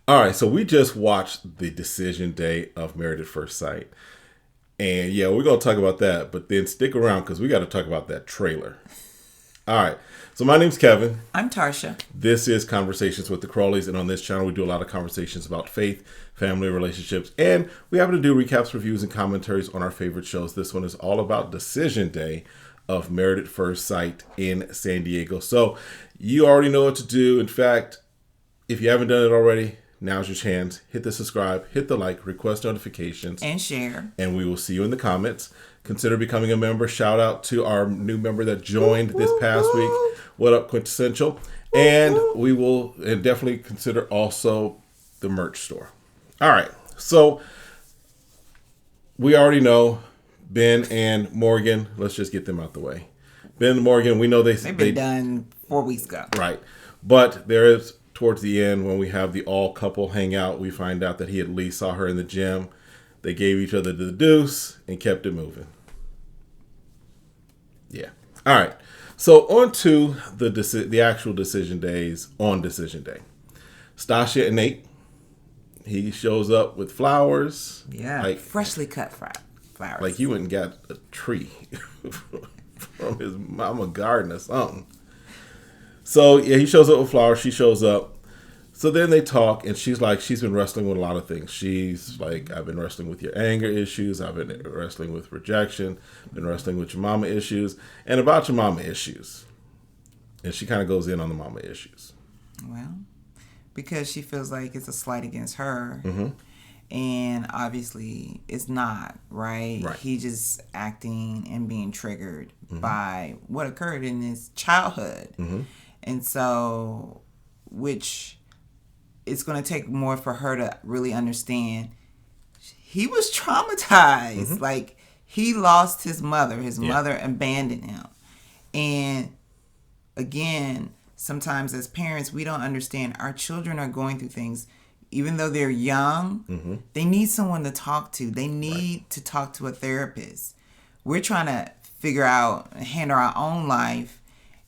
All right, so we just watched the decision day of Married at First Sight. And yeah, we're going to talk about that, but then stick around because we got to talk about that trailer. All right, so my name's Kevin. I'm Tarsha. This is Conversations with the Crawleys, and on this channel we do a lot of conversations about faith, family, relationships, and we happen to do recaps, reviews, and commentaries on our favorite shows. This one is all about Decision Day of Married at First Sight in San Diego. So you already know what to do. In fact, if you haven't done it already, now's your chance. Hit the subscribe, hit the like, request notifications, and share. And we will see you in the comments. Consider becoming a member. Shout out to our new member that joined this past week. What up, Quintessential? And we will definitely consider also the merch store. All right. So we already know Ben and Morgan. Let's just get them out the way. Ben and Morgan, we know they've been done 4 weeks ago. Right. But there is, towards the end, when we have the all couple hangout, we find out that he at least saw her in the gym. They gave each other the deuce and kept it moving. Yeah. All right. So on to the actual decision days on Decision Day. Stacia and Nate, he shows up with flowers. Yeah. Like freshly cut flowers. Like you went and got a tree from his mama garden or something. So, yeah, he shows up with flowers. She shows up. So then they talk, and she's like, she's been wrestling with a lot of things. She's like, I've been wrestling with your anger issues. I've been wrestling with rejection. Been wrestling with your mama issues. And about your mama issues. And she kind of goes in on the mama issues. Well, because she feels like it's a slight against her. Mm-hmm. And obviously, it's not, right? Right. He just acting and being triggered by what occurred in his childhood. Mm-hmm. And so, which it's going to take more for her to really understand. He was traumatized. Mm-hmm. Like, he lost his mother. His mother abandoned him. And again, sometimes as parents, we don't understand. Our children are going through things. Even though they're young, they need someone to talk to. They need to talk to a therapist. We're trying to figure out, handle our own life.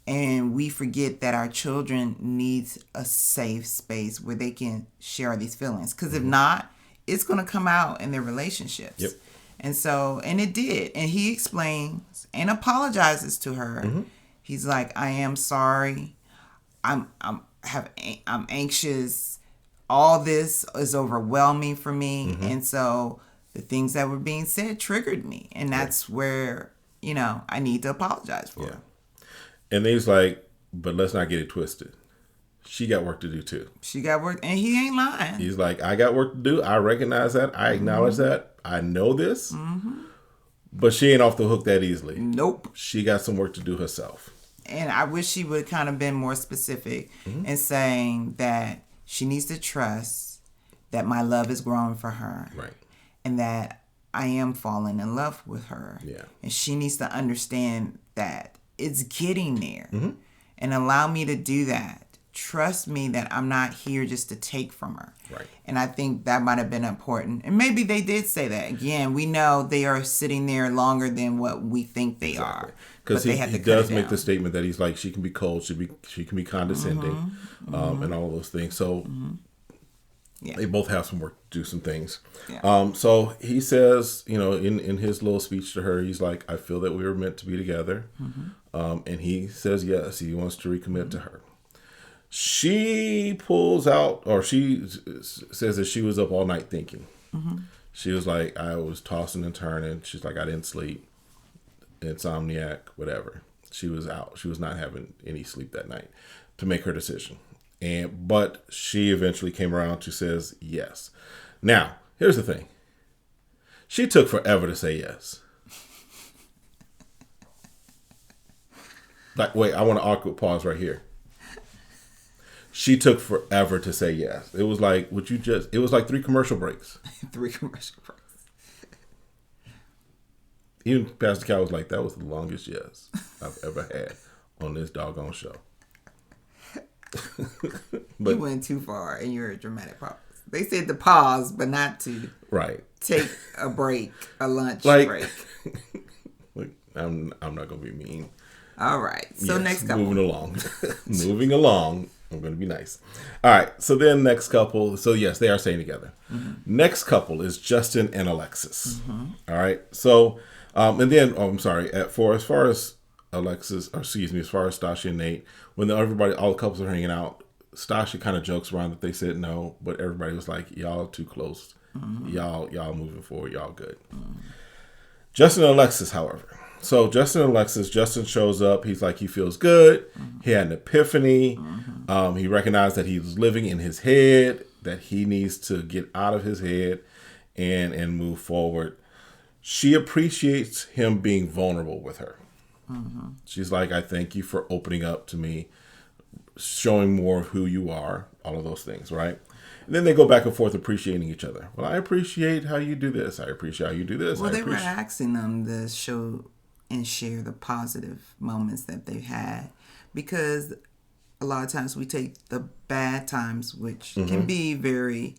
And we forget that our children need a safe space where they can share these feelings. Because if not, it's going to come out in their relationships. Yep. And so, and it did. And he explains and apologizes to her. Mm-hmm. He's like, I am sorry. I'm anxious. All this is overwhelming for me. Mm-hmm. And so the things that were being said triggered me. And that's where, I need to apologize for. Yeah. And he's like, but let's not get it twisted. She got work to do too. She got work, and he ain't lying. He's like, I got work to do. I recognize that. I acknowledge that. I know this. Mm-hmm. But she ain't off the hook that easily. Nope. She got some work to do herself. And I wish she would kind of been more specific in saying that she needs to trust that my love is growing for her. Right. And that I am falling in love with her. Yeah. And she needs to understand that it's getting there. Mm-hmm. And allow me to do that. Trust me that I'm not here just to take from her. Right. And I think that might have been important. And maybe they did say that. Again, we know they are sitting there longer than what we think they are. Because he does make the statement that he's like, she can be cold, she can be condescending, and all those things. So they both have some work to do some things. Yeah. So he says, in his little speech to her, he's like, I feel that we were meant to be together. Mm-hmm. And he says yes, he wants to recommit to her. She pulls out, or she says that she was up all night thinking. Mm-hmm. She was like, I was tossing and turning. She's like, I didn't sleep. Insomniac, whatever. She was out. She was not having any sleep that night to make her decision. But she eventually came around to says yes. Now, here's the thing. She took forever to say yes. Like, wait, I want to awkward pause right here. She took forever to say yes. It was like, it was like 3 commercial breaks. 3 commercial breaks. Even Pastor Cal was like, that was the longest yes I've ever had on this doggone show. But you went too far and you're a dramatic pause. They said to pause, but not to take a break, a lunch break. Like, I'm not going to be mean. All right. So next couple. Moving along. Moving along. I'm going to be nice. All right. So then next couple. So yes, they are staying together. Next couple is Justin and Alexis. All right. So, and then, I'm sorry. As far as Alexis, or excuse me, as far as Stacia and Nate, when all the couples are hanging out, Stacia kind of jokes around that they said no, but everybody was like, y'all too close. Y'all moving forward. Y'all good. Justin and Alexis, however. So Justin shows up. He's like, he feels good. He had an epiphany. He recognized that he was living in his head, that he needs to get out of his head and move forward. She appreciates him being vulnerable with her. She's like, I thank you for opening up to me, showing more of who you are, all of those things, right? And then they go back and forth appreciating each other. Well, I appreciate how you do this. I appreciate how you do this. Well, they were asking them to show and share the positive moments that they've had, because a lot of times we take the bad times, which can be very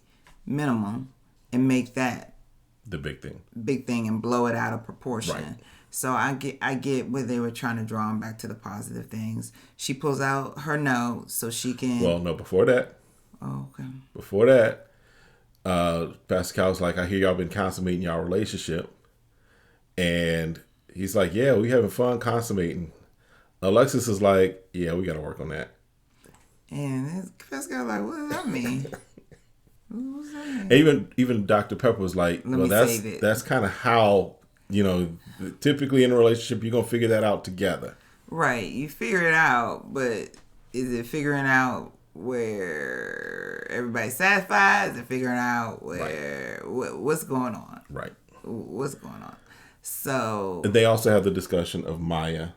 minimal, and make that the big thing and blow it out of proportion. Right. So I get where they were trying to draw them back to the positive things. She pulls out her note so she can. Well, no, before that. Oh, okay. Before that, Pastor Cal's like, I hear y'all been consummating y'all relationship. And he's like, yeah, we having fun consummating. Alexis is like, yeah, we got to work on that. And Pastor Cal's like, what does that mean? What's that mean? And even Dr. Pepper was like, well, that's kind of how, typically in a relationship, you're going to figure that out together. Right. You figure it out, but is it figuring out where everybody's satisfied? Is it figuring out where what's going on? Right. What's going on? So they also have the discussion of Maya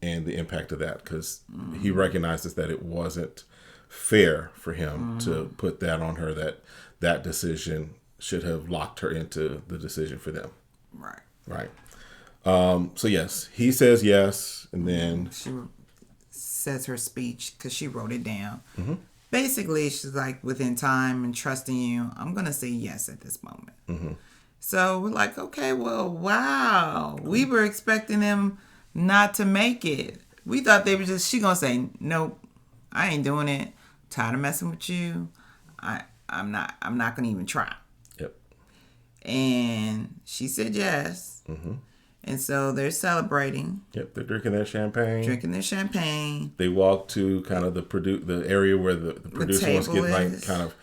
and the impact of that, because he recognizes that it wasn't fair for him to put that on her, that decision should have locked her into the decision for them. Right. So yes, he says yes, and then she says her speech because she wrote it down. Basically, she's like, within time and trusting you, I'm going to say yes at this moment. So we're like, okay, well, wow. We were expecting them not to make it. We thought they were she going to say, nope, I ain't doing it. Tired of messing with you. I'm not going to even try. Yep. And she said yes. And so they're celebrating. Yep, they're drinking their champagne. They walk to kind of the area where the producer wants to get like kind of,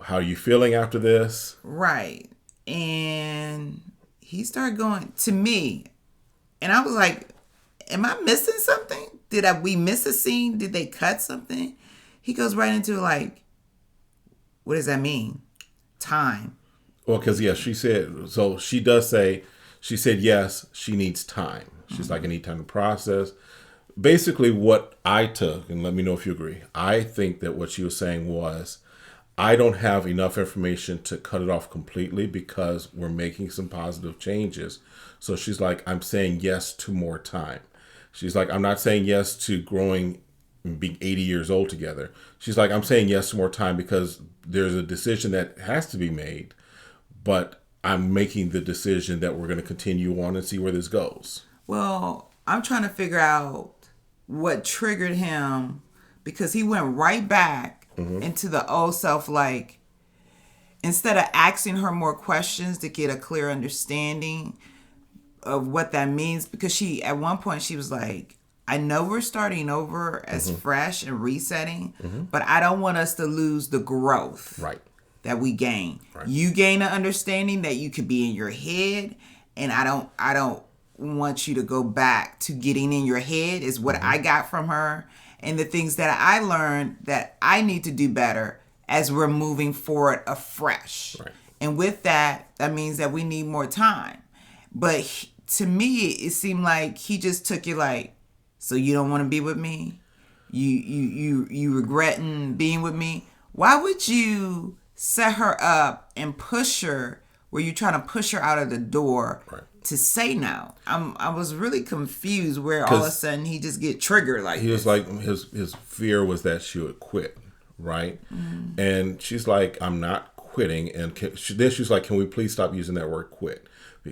how are you feeling after this? Right. And he started going to me. And I was like, am I missing something? We miss a scene? Did they cut something? He goes right into like, what does that mean? Time. Well, because she said, so she does say, she said, yes, she needs time. She's like, I need time to process. Basically what I took, and let me know if you agree, I think that what she was saying was, I don't have enough information to cut it off completely because we're making some positive changes. So she's like, I'm saying yes to more time. She's like, I'm not saying yes to growing and being 80 years old together. She's like, I'm saying yes to more time because there's a decision that has to be made, but I'm making the decision that we're going to continue on and see where this goes. Well, I'm trying to figure out what triggered him, because he went right back into the old self. Like, instead of asking her more questions to get a clear understanding of what that means, because at one point she was like, I know we're starting over as fresh and resetting, but I don't want us to lose the growth. Right. That we gain. Right. You gain an understanding that you could be in your head, and I don't want you to go back to getting in your head, is what I got from her, and the things that I learned that I need to do better as we're moving forward afresh. Right. And with that means that we need more time. But to me, it seemed like he just took it like, so you don't want to be with me? You regretting being with me? Why would you set her up and push her where you're trying to push her out of the door to say no? I was really confused where all of a sudden he just get triggered like he was like, his fear was that she would quit, right? And she's like, I'm not quitting. And then she's like, can we please stop using that word quit?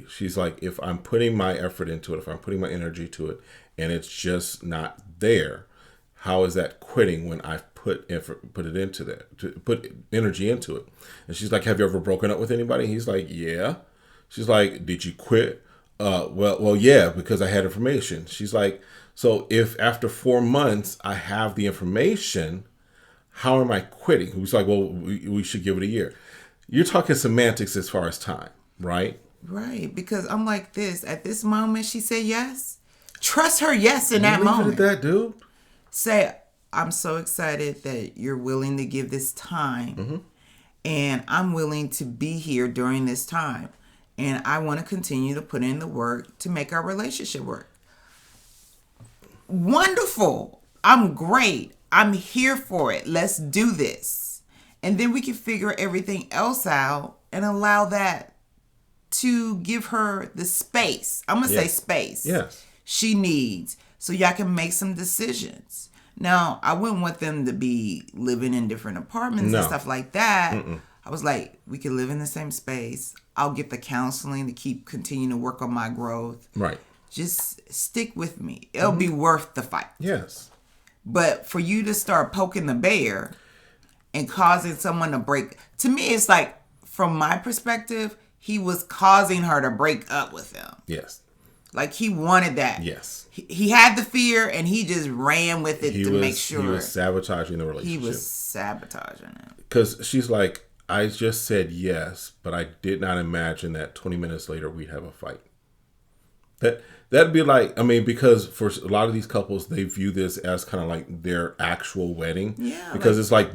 She's like, if I'm putting my effort into it, if I'm putting my energy to it, and it's just not there, how is that quitting when I've put it into that, to put energy into it. And she's like, have you ever broken up with anybody? He's like, yeah. She's like, did you quit? Well, yeah, because I had information. She's like, so if after 4 months I have the information, how am I quitting? He's like, well, we should give it a year. You're talking semantics as far as time, right? Right, because I'm like this. At this moment, she said yes. Trust her yes in that moment. Leave it at that, dude. Say, I'm so excited that you're willing to give this time. And I'm willing to be here during this time. And I want to continue to put in the work to make our relationship work. Wonderful. I'm great. I'm here for it. Let's do this. And then we can figure everything else out and allow that to give her the space. I'm going to say space. Yes. She needs. So y'all can make some decisions. Now, I wouldn't want them to be living in different apartments and stuff like that. I was like, we can live in the same space. I'll get the counseling to continue to work on my growth. Right. Just stick with me. It'll be worth the fight. Yes. But for you to start poking the bear and causing someone to break, to me, it's like, from my perspective, he was causing her to break up with him. Yes. Like, he wanted that. Yes. He had the fear, and he just ran with it make sure. He was sabotaging the relationship. He was sabotaging it. Because she's like, I just said yes, but I did not imagine that 20 minutes later we'd have a fight. That'd be like, I mean, because for a lot of these couples, they view this as kind of like their actual wedding. Yeah. Because it's like,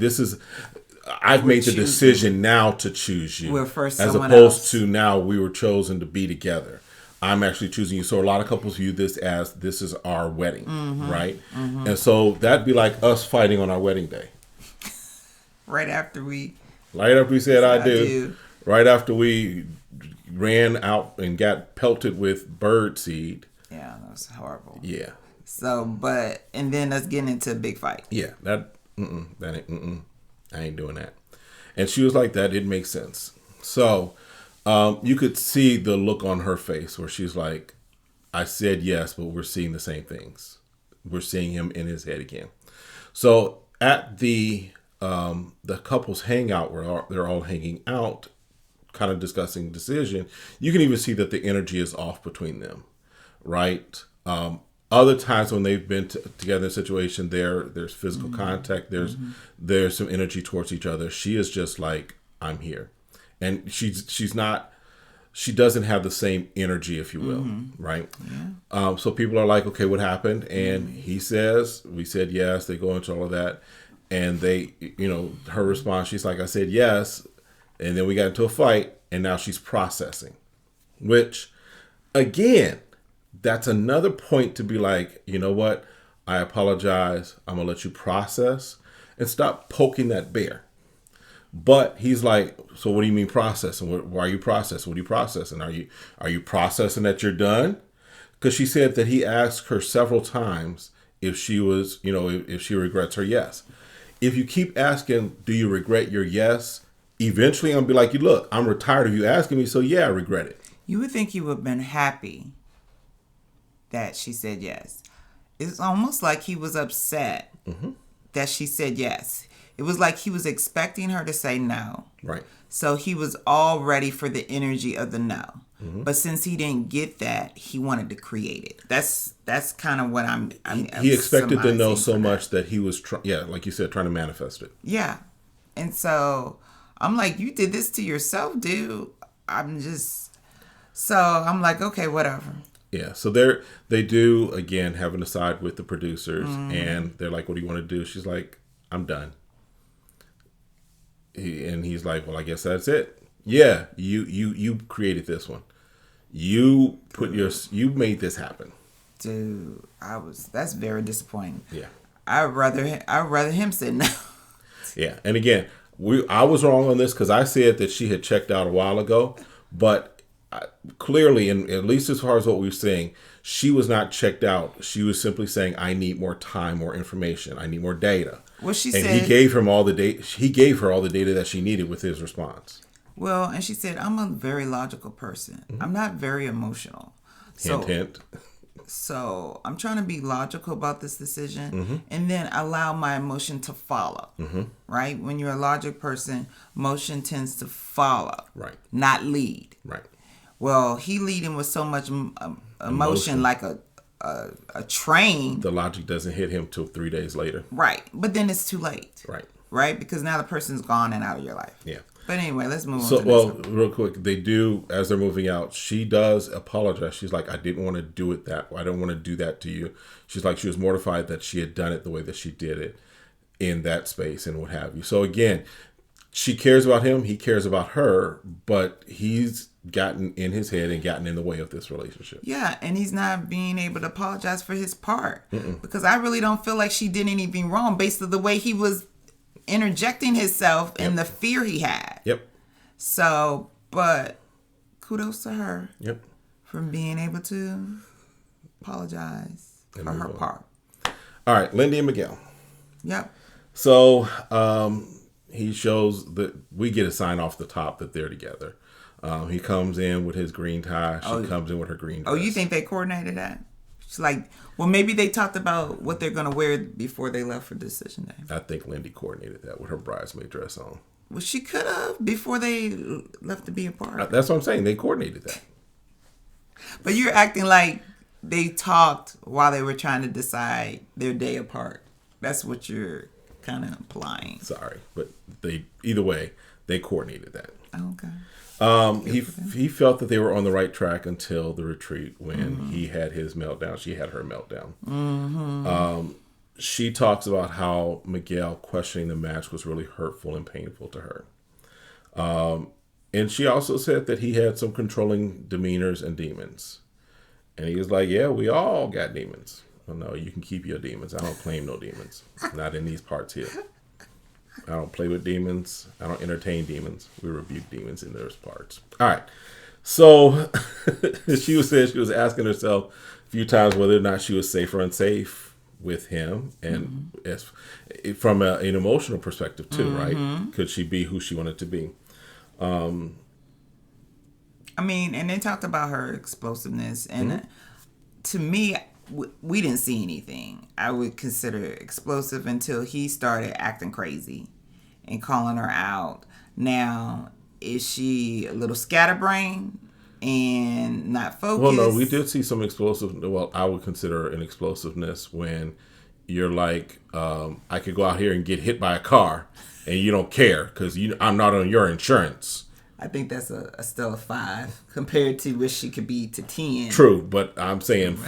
I've made the decision now to choose you. We're first as someone opposed else. to now we were chosen to be together. I'm actually choosing you. So a lot of couples view this as this is our wedding, right? And so that'd be like us fighting on our wedding day. Right after we said I do. Right after we ran out and got pelted with bird seed. Yeah, that was horrible. Yeah. So, and then us getting into a big fight. Yeah, I ain't doing that. And she was like, that didn't make sense. So, you could see the look on her face where she's like, I said yes, but we're seeing the same things. We're seeing him in his head again. So at the couples hangout where they're all hanging out, kind of discussing decision, you can even see that the energy is off between them, right? Other times when they've been together in a situation, there's physical contact, there's some energy towards each other. She is just like, I'm here. And she doesn't have the same energy, if you will, right? Yeah. So people are like, okay, what happened? And he says, we said yes. They go into all of that. And they, her response, she's like, I said yes. And then we got into a fight. And now she's processing. Which, again, that's another point to be like, you know what? I apologize. I'm going to let you process. And stop poking that bear. But he's like, so what do you mean processing? Why are you processing? What are you processing? Are you processing that you're done? Because she said that he asked her several times if she was, if she regrets her yes. If you keep asking, do you regret your yes? Eventually I'm going to be like, look, I'm retired of you asking me. So yeah, I regret it. You would think you would have been happy that she said yes. It's almost like he was upset that she said yes. It was like he was expecting her to say no. Right. So he was all ready for the energy of the no. But since he didn't get that, he wanted to create it. That's kind of what he expected the no so much that he was, like you said, trying to manifest it. Yeah. And so I'm like, you did this to yourself, dude. So I'm like, okay, whatever. Yeah, so they do, again, have an aside with the producers, and they're like, what do you want to do? She's like, I'm done. And he's like, well, I guess that's it. Yeah, you created this one. You made this happen. Dude, that's very disappointing. Yeah. I'd rather him say no. Yeah, and again, I was wrong on this because I said that she had checked out a while ago, but clearly, and at least as far as what we were saying, she was not checked out. She was simply saying, I need more time, more information. I need more data. Well, she said, and he gave her all the data that she needed with his response. Well, and she said, I'm a very logical person. I'm not very emotional. Hint, hint. So I'm trying to be logical about this decision and then allow my emotion to follow. Right? When you're a logic person, emotion tends to follow. Right. Not lead. Right. Well, he leading with so much emotion like a train. The logic doesn't hit him till 3 days later. Right. But then it's too late. Right. Right? Because now the person's gone and out of your life. Yeah. But anyway, let's move on. So, to the next one. real quick, they do, as they're moving out, she does apologize. She's like, I didn't want to do it that way. I don't want to do that to you. She's like, she was mortified that she had done it the way that she did it in that space and what have you. So again, she cares about him. He cares about her, but he's gotten in his head and gotten in the way of this relationship. Yeah, and he's not being able to apologize for his part. Because I really don't feel like she did anything wrong based on the way he was interjecting himself and the fear he had. Yep. So, but kudos to her. Yep. For being able to apologize for her part. All right, Lindy and Miguel. Yep. So he shows that we get a sign off the top that they're together. He comes in with his green tie. She comes in with her green dress. Oh, you think they coordinated that? It's like, well, maybe they talked about what they're going to wear before they left for decision day. I think Lindy coordinated that with her bridesmaid dress on. Well, she could have before they left to be apart. That's what I'm saying. They coordinated that. But you're acting like they talked while they were trying to decide their day apart. That's what you're kind of implying. Sorry, but either way, they coordinated that. Okay. He felt that they were on the right track until the retreat when he had his meltdown. She had her meltdown. She talks about how Miguel questioning the match was really hurtful and painful to her. And she also said that he had some controlling demeanors and demons. And he was like, yeah, we all got demons. Well, no, you can keep your demons. I don't claim no demons. Not in these parts here. I don't play with demons. I don't entertain demons. We rebuke demons in those parts. All right. So she was asking herself a few times whether or not she was safe or unsafe with him, and as from an emotional perspective too, right? Could she be who she wanted to be? I mean, and they talked about her explosiveness, and to me, we didn't see anything I would consider explosive until he started acting crazy and calling her out. Now, is she a little scatterbrained and not focused? Well, no, we did see some explosive. Well, I would consider an explosiveness when you're like, I could go out here and get hit by a car and you don't care because I'm not on your insurance. I think that's still a 5 compared to what she could be to 10. True, but I'm saying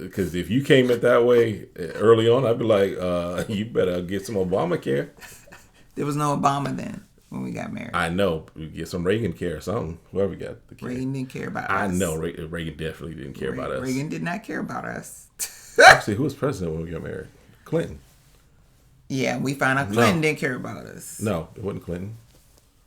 because if you came it that way early on, I'd be like, you better get some Obamacare. There was no Obama then when we got married. I know. We get some Reagan care or something. Whoever got the care. Reagan didn't care about us. I know. Reagan definitely didn't care about us. Reagan did not care about us. Actually, who was president when we got married? Clinton. Yeah, we found out Clinton didn't care about us. No, it wasn't Clinton.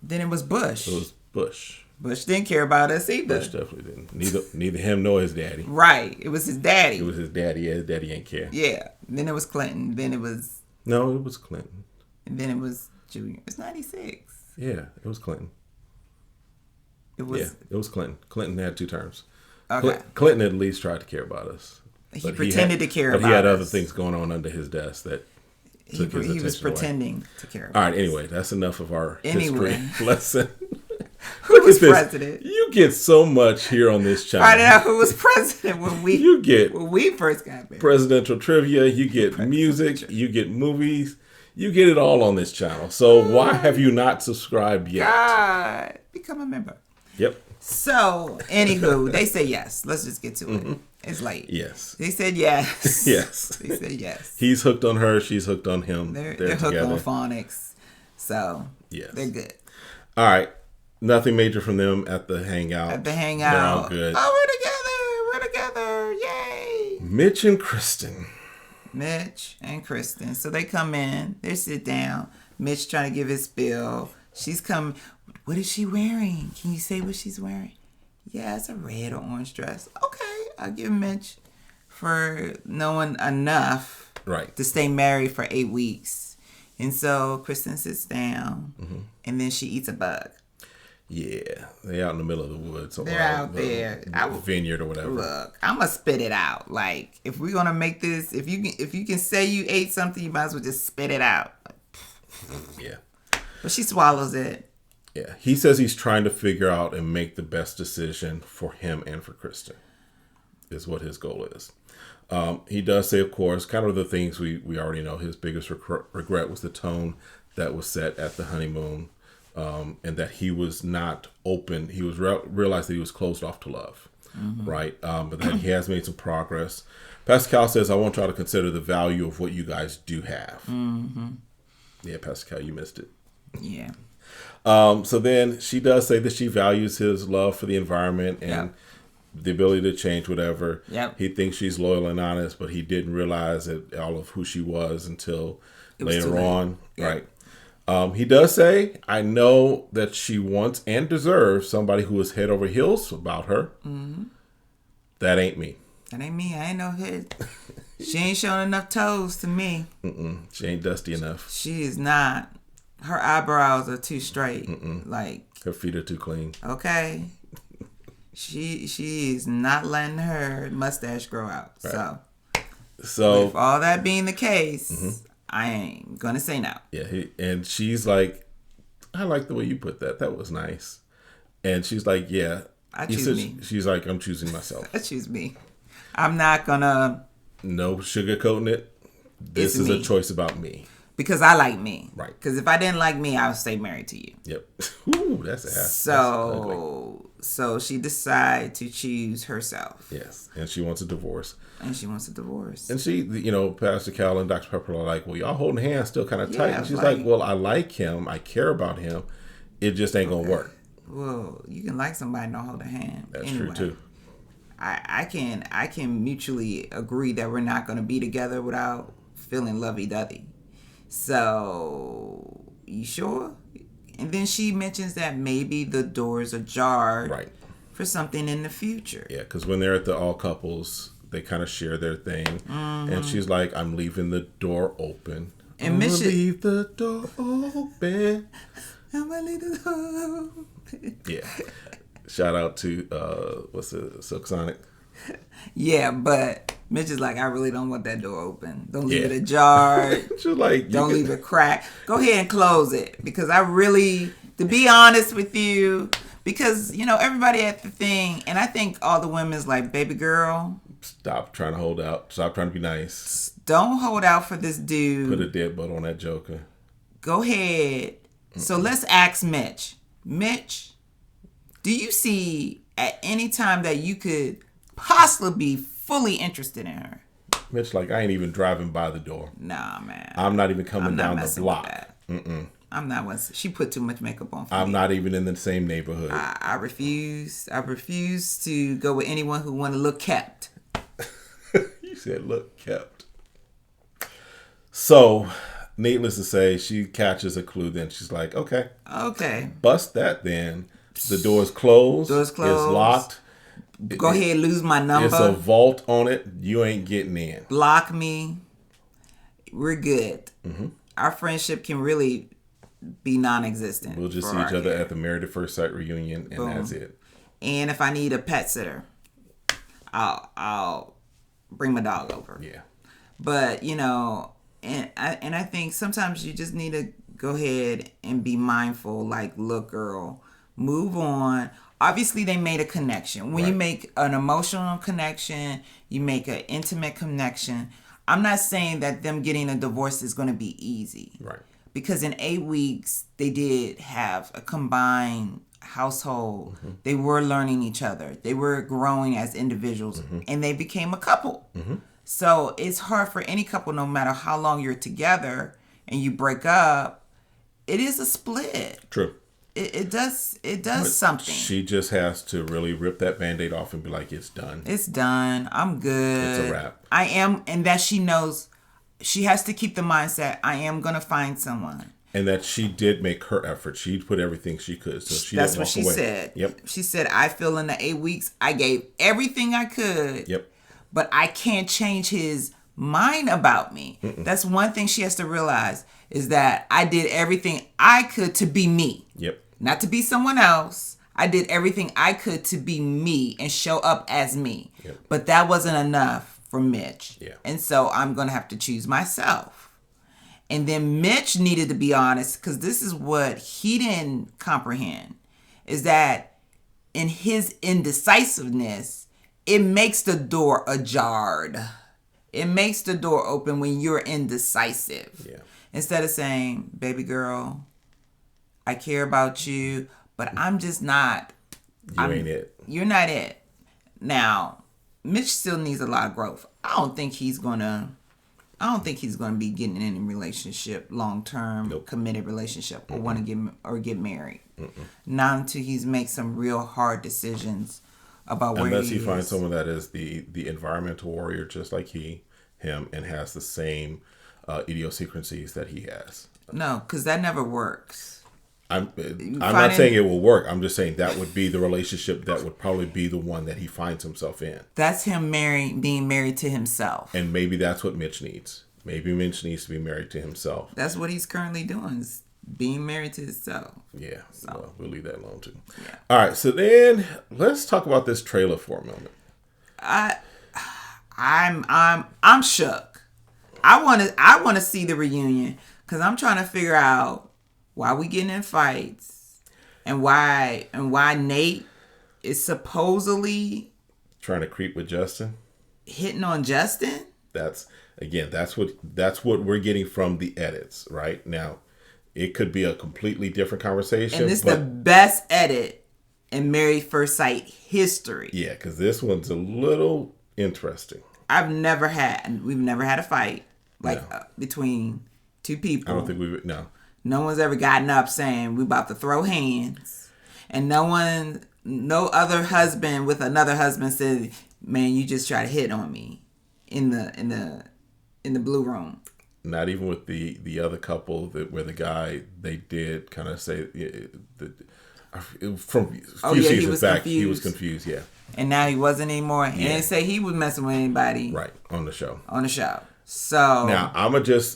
Then it was Bush. It was Bush. Bush didn't care about us either. Bush definitely didn't. Neither him nor his daddy. Right. It was his daddy. It was his daddy. Yeah, his daddy ain't care. Yeah. Then it was Clinton. Then it was... No, it was Clinton. And then it was Junior. It's 96. Yeah, it was Clinton. It was... Yeah, it was Clinton. Clinton had 2 terms. Okay. Clinton at least tried to care about us. He pretended to care about us. But he had other things going on under his desk that took his attention He was pretending away. To care about us. All right, anyway, that's enough of our history lesson. Who was president? You get so much here on this channel. Find out who was president when we first got married. Presidential trivia, you get music, you get movies, you get it all on this channel. So why have you not subscribed yet? God, become a member. Yep. So, anywho, they say yes. Let's just get to it. It's late. Yes. They said yes. Yes. They said yes. He's hooked on her. She's hooked on him. They're hooked on phonics. So, yes. They're good. All right. Nothing major from them at the hangout. They're all good. Oh, we're together. Yay. Mitch and Krysten. So they come in. They sit down. Mitch trying to give his spiel. She's come. What is she wearing? Can you say what she's wearing? Yeah, it's a red or orange dress. Okay, I'll give Mitch for knowing enough to stay married for 8 weeks. And so Krysten sits down, and then she eats a bug. Yeah, they out in the middle of the woods. They're out there. Vineyard or whatever. Look, I'm gonna spit it out. Like, if we're gonna make this, if you can say you ate something, you might as well just spit it out. Yeah. But she swallows it. Yeah. He says he's trying to figure out and make the best decision for him and for Krysten, is what his goal is. He does say, of course, kind of the things we already know. His biggest regret was the tone that was set at the honeymoon, and that he was not open. He was realized that he was closed off to love, right? But that he has made some progress. Pascal says, I want y'all to consider the value of what you guys do have. Yeah, Pascal, you missed it. Yeah. So then she does say that she values his love for the environment and the ability to change whatever. Yep. He thinks she's loyal and honest, but he didn't realize that all of who she was until later on. Yep. Right. He does say, I know that she wants and deserves somebody who is head over heels about her. That ain't me. That ain't me. I ain't no head. She ain't showing enough toes to me. She ain't dusty enough. She is not. Her eyebrows are too straight. Like, her feet are too clean. Okay. She is not letting her mustache grow out. Right. So with all that being the case, I ain't gonna say no. Yeah, and she's like, I like the way you put that. That was nice. And she's like, yeah. I choose me. She's like, I'm choosing myself. I choose me. I'm not gonna. No sugarcoating it. This is a choice about me. Because I like me. Right. Because if I didn't like me, I would stay married to you. Yep. Ooh, that's a half. So she decided to choose herself. Yes. And she wants a divorce. And she, Pastor Cal and Dr. Pepper are like, well, y'all holding hands still kind of tight. And she's like, well, I like him. I care about him. It just ain't going to work. Well, you can like somebody and don't hold a hand. That's true, too. I can mutually agree that we're not going to be together without feeling lovey-dovey. So, you sure? And then she mentions that maybe the doors are jarred for something in the future. Yeah, because when they're at the all couples, they kind of share their thing. And she's like, I'm leaving the door open. And I'm going to leave the door open. I'm going to leave the door open. Yeah. Shout out to, Silk Sonic. Yeah, but Mitch is like, I really don't want that door open. Don't leave it ajar. Don't leave it cracked. Go ahead and close it. Because I really, to be honest with you, because, everybody at the thing, and I think all the women's like, baby girl. Stop trying to hold out. Stop trying to be nice. Don't hold out for this dude. Put a dead butt on that joker. Go ahead. So let's ask Mitch. Mitch, do you see at any time that you could possibly be fully interested in her? Mitch, like, I ain't even driving by the door. Nah, man. I'm not even coming down the block. I'm not. She put too much makeup on. I'm not even in the same neighborhood. I refuse. I refuse to go with anyone who want to look kept. You said look kept. So, needless to say, she catches a clue. Then she's like, okay. Bust that then. The door's closed. It's locked. Go ahead, lose my number. It's a vault on it. You ain't getting in. Block me. We're good. Our friendship can really be non-existent. We'll just see each other at the Married at First Sight reunion, and that's it. And if I need a pet sitter, I'll bring my dog over. Yeah. But and I think sometimes you just need to go ahead and be mindful. Like, look, girl, move on. Obviously, they made a connection. When you make an emotional connection, you make an intimate connection. I'm not saying that them getting a divorce is going to be easy. Right. Because in 8 weeks, they did have a combined household. They were learning each other. They were growing as individuals. And they became a couple. So it's hard for any couple, no matter how long you're together and you break up. It is a split. True. It does something. She just has to really rip that Band-Aid off and be like, it's done. It's done. I'm good. It's a wrap. I am, and that she knows she has to keep the mindset, I am going to find someone. And that she did make her effort. She put everything she could. So she That's didn't what she walk away. said. Yep. She said, I feel in the 8 weeks, I gave everything I could. Yep. But I can't change his mind about me. That's one thing she has to realize, is that I did everything I could to be me. Yep. not to be someone else. I did everything I could to be me and show up as me. Yep. But that wasn't enough for Mitch. Yeah. And so I'm going to have to choose myself. And then Mitch needed to be honest, because this is what he didn't comprehend, is that in his indecisiveness, it makes the door ajar. It makes the door open when you're indecisive. Yeah. Instead of saying, baby girl, I care about you, but I'm just not. Ain't it. You're not it. Now, Mitch still needs a lot of growth. I don't think he's gonna be getting in a relationship, long-term, committed relationship, or want to get married. Not until he's make some real hard decisions about where unless he he is. finds someone that is the environmental warrior, just like him, and has the same idiosyncrasies that he has. No, because that never works. I'm not saying it will work. I'm just saying that would be the relationship that would probably be the one that he finds himself in. That's him being married to himself. And maybe that's what Mitch needs. Maybe Mitch needs to be married to himself. That's what he's currently doing, is being married to himself. Yeah, so well, we'll leave that alone too. Yeah. All right, so then let's talk about this trailer for a moment. I'm shook. I want to see the reunion because I'm trying to figure out why we getting in fights and why Nate is supposedly trying to creep with Justin, hitting on Justin. That's what we're getting from the edits right now. It could be a completely different conversation. And this is the best edit in Married First Sight history. Yeah, because this one's a little interesting. We've never had a fight between two people. I don't think No one's ever gotten up saying we about to throw hands, and no other husband with another husband said, "Man, you just try to hit on me in the blue room." Not even with the other couple where the guy, they did kind of say from a few seasons back he was confused, yeah. And now he wasn't anymore. And they say he was messing with anybody. Right, on the show. So now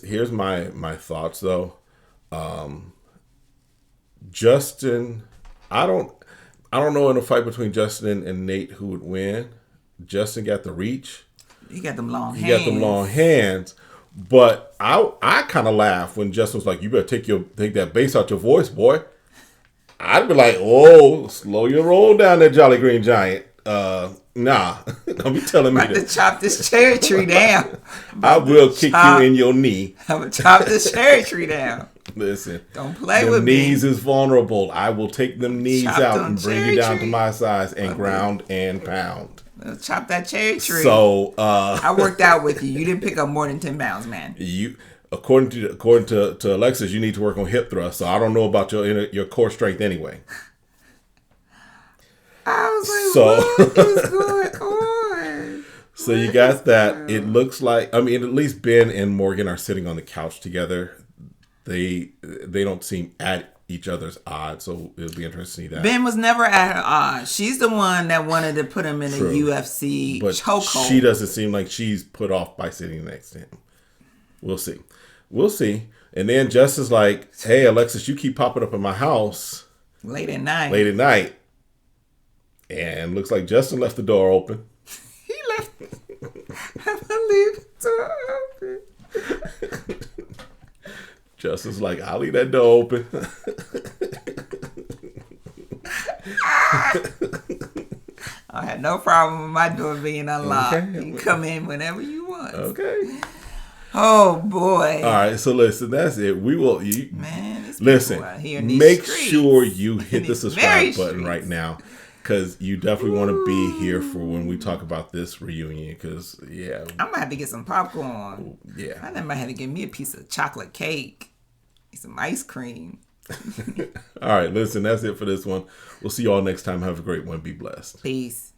here's my thoughts though. Justin, I don't know in a fight between Justin and Nate who would win. Justin got the reach. He got them long hands. But I kind of laughed when Justin was like, "You better take that bass out your voice, boy." I'd be like, "Oh, slow your roll down there, Jolly Green Giant." Nah, don't be telling me to chop this cherry tree down. I will kick you in your knee. I'm gonna chop this cherry tree down. Listen, don't play with me. Knees is vulnerable. I will take them knees out and bring you down to my size and ground and pound. Chop that cherry tree. So I worked out with you. You didn't pick up more than 10 pounds, man. You, according to Alexis, you need to work on hip thrust. So I don't know about your core strength anyway. I was like, what is going on? So you got that. It looks like, at least Ben and Morgan are sitting on the couch together. They don't seem at each other's odds, so it'll be interesting to see that. Ben was never at her odds. She's the one that wanted to put him in a UFC chokehold. She doesn't seem like she's put off by sitting next to him. We'll see. And then Justin's like, "Hey, Alexis, you keep popping up in my house late at night. And looks like Justin left the door open. He left. I believe the door open. Justin's like, "I'll leave that door open." I had no problem with my door being unlocked. Okay. You come in whenever you want. Okay. Oh boy. All right, so listen, that's it. We will listen. Make sure you hit the subscribe button right now, because you definitely want to be here for when we talk about this reunion. Because I'm gonna have to get some popcorn. Yeah, I might have to get me a piece of chocolate cake. Some ice cream. All right, listen, that's it for this one. We'll see you all next time. Have a great one. Be blessed. Peace.